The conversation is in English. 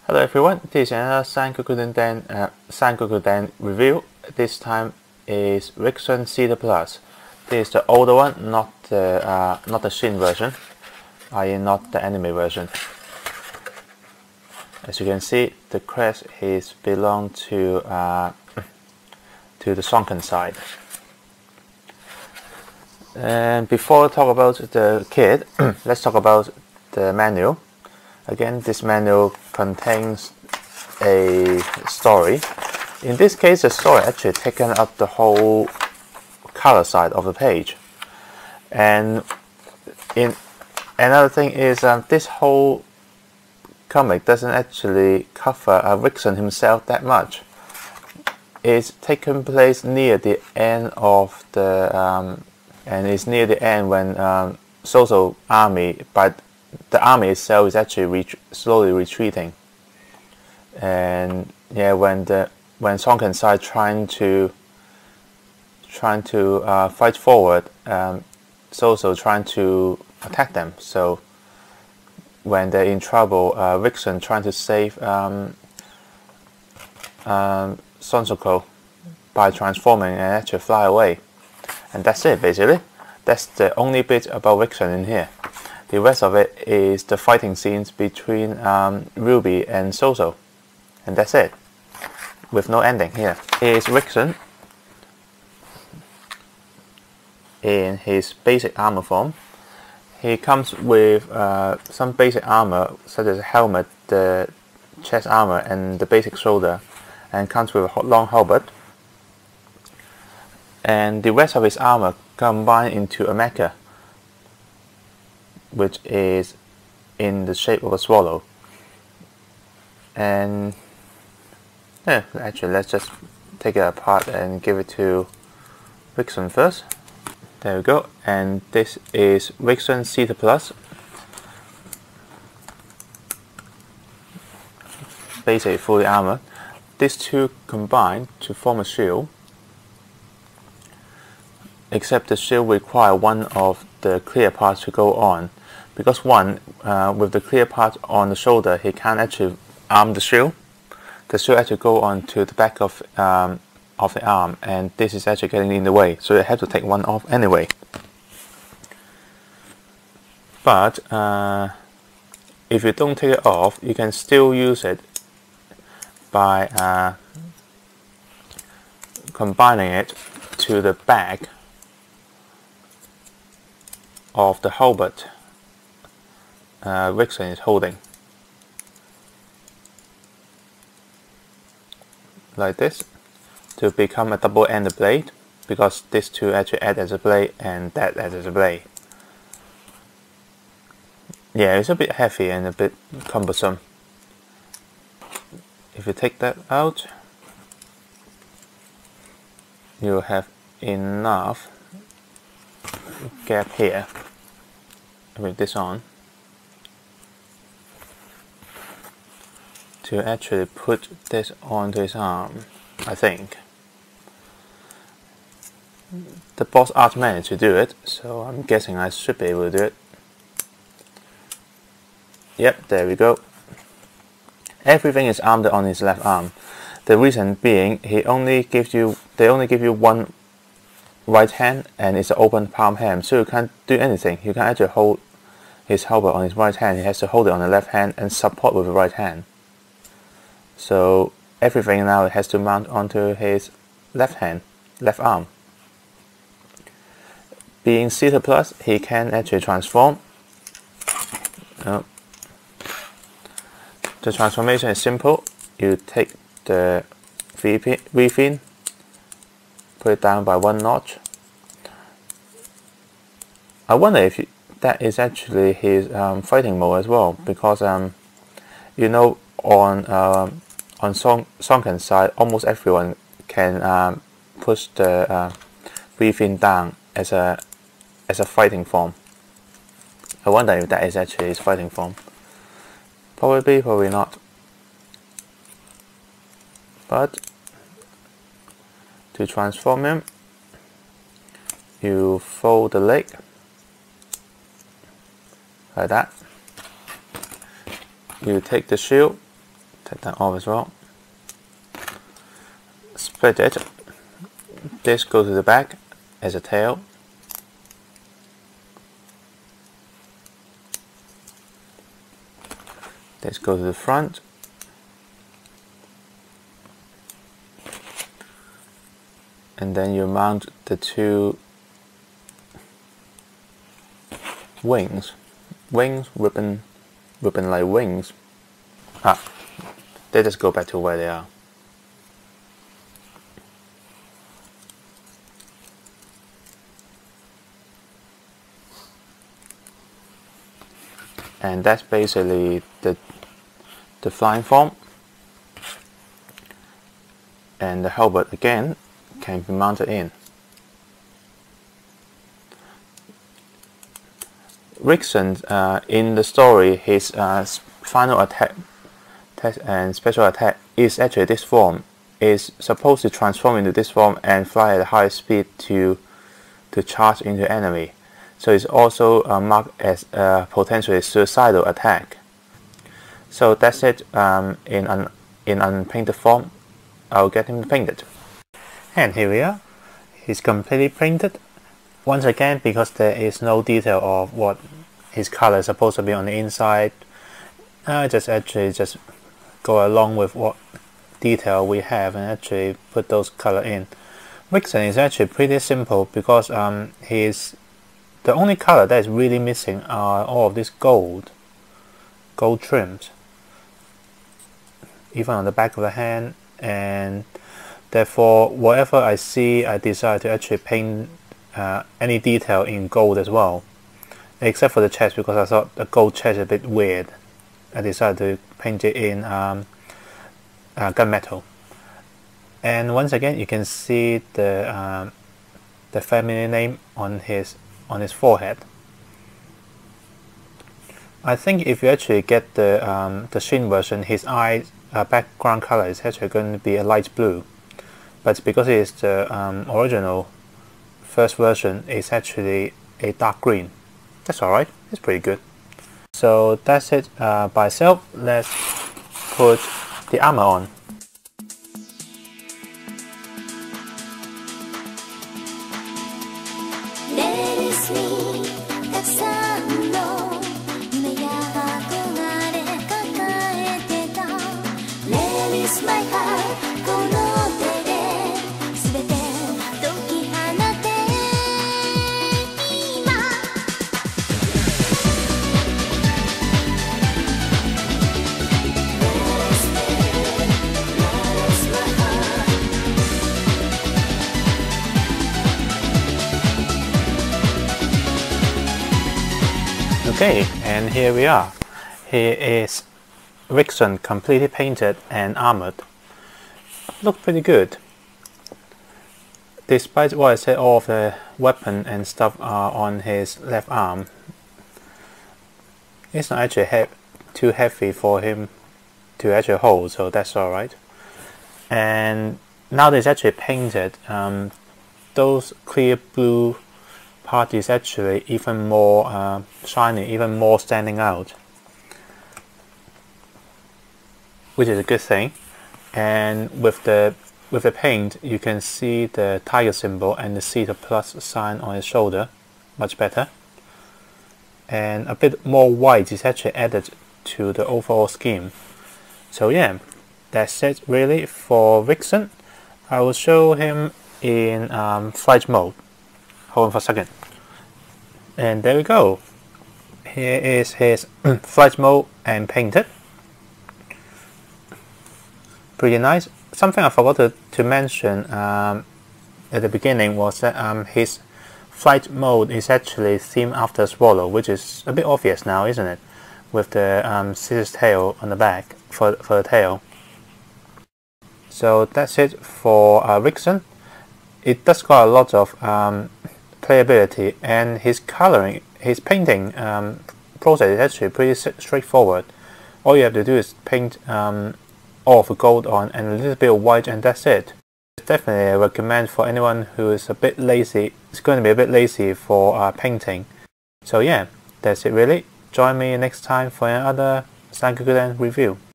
Hello everyone, this is another Sonken review. This time is Rikuson Zeta Plus. This is the older one, not the Shin version, i.e. not the anime version. As you can see, the crest is belong to the Sonken side. And before I talk about the kit, let's talk about the manual. Again, this manual contains a story. In this case, the story actually taken up the whole color side of the page. And another thing is this whole comic doesn't actually cover Rikuson himself that much. It's taken place near the end of the and it's near the end when Soso army, but the army itself is actually slowly retreating. And yeah, when Sonken side trying to fight forward, Soso trying to attack them. So when they're in trouble, Rikuson trying to save Sonken by transforming and actually fly away. And that's it, basically. That's the only bit about Rikuson in here. The rest of it is the fighting scenes between Ruby and Soso. And that's it. With no ending here. Here's Rikuson in his basic armor form. He comes with some basic armor such as a helmet, the chest armor and the basic shoulder, and comes with a long halberd. And the rest of his armor combined into a mecha, which is in the shape of a swallow. And yeah, actually let's just take it apart and give it to Rikuson first. There we go. And this is Rikuson Zeta Plus. Basically fully armored. These two combine to form a shield. Except the shield require one of the clear parts to go on. Because one, with the clear part on the shoulder, he can't actually arm the shield. The shield actually go on to the back of the arm, and this is actually getting in the way, so you have to take one off anyway. But if you don't take it off, you can still use it by combining it to the back of the halberd Rikuson is holding, like this, to become a double-ended blade, because these two actually act as a blade and that acts as a blade. Yeah, it's a bit heavy and a bit cumbersome. If you take that out, you have enough gap here with this on to actually put this onto his arm, I think. The boss art managed to do it, so I'm guessing I should be able to do it. Yep, there we go. Everything is armed on his left arm. The reason being, they only give you one right hand, and it's an open palm hand, so you can't do anything. You can't actually hold his halberd on his right hand. He has to hold it on the left hand and support with the right hand. So everything now has to mount onto his left hand, left arm. Being Zeta Plus, he can actually transform. The transformation is simple. You take the V-fin, put it down by one notch. I wonder if that is actually his fighting mode as well, because you know, on Sonken's side, almost everyone can push the V-fin down as a fighting form. I wonder if that is actually his fighting form. Probably, probably not. But to transform him, you fold the leg like that. You take the shield, Take that off as well. Split it. This goes to the back as a tail. This goes to the front. And then you mount the two wings. Ribbon like wings. They just go back to where they are. And that's basically the flying form. And the helmet again can be mounted in. Rikuson, in the story, his final attack and special attack is actually this form. Is supposed to transform into this form and fly at a high speed to charge into enemy. So it's also marked as a potentially suicidal attack. So that's it in unpainted form. I'll get him painted. And here we are. He's completely painted. Once again, because there is no detail of what his color is supposed to be on the inside, I just go along with what detail we have and actually put those color in. Rikuson is actually pretty simple because the only color that is really missing are all of these gold trims, even on the back of the hand, and therefore whatever I see, I decide to actually paint any detail in gold as well, except for the chest, because I thought the gold chest is a bit weird. I decided to paint it in gunmetal. And once again, you can see the family name on his forehead. I think if you actually get the Shin version, his eye background color is actually going to be a light blue, but because it is the original first version, it's actually a dark green. That's alright, it's pretty good. So that's it by itself. Let's put the armor on. Okay, and here we are. Here is Rikuson completely painted and armored. Look pretty good. Despite what I said, all of the weapon and stuff are on his left arm. It's not actually too heavy for him to actually hold, so that's alright. And now that it's actually painted, those clear blue part is actually even more shiny, even more standing out, which is a good thing. And with the paint, you can see the tiger symbol and the Zeta Plus sign on his shoulder much better, and a bit more white is actually added to the overall scheme. So yeah, that's it really for Rikuson. I will show him in flight mode. Hold on for a second. And there we go. Here is his flight mode and painted. Pretty nice. Something I forgot to mention at the beginning was that his flight mode is actually themed after a swallow, which is a bit obvious now, isn't it? With the scissors tail on the back for the tail. So that's it for Rikuson. It does got a lot of playability, and his coloring, his painting process is actually pretty straightforward. All you have to do is paint all of the gold on and a little bit of white, and that's it. It's definitely a recommend for anyone who is a bit lazy. It's going to be a bit lazy for painting. So yeah, that's it really. Join me next time for another Sonken review.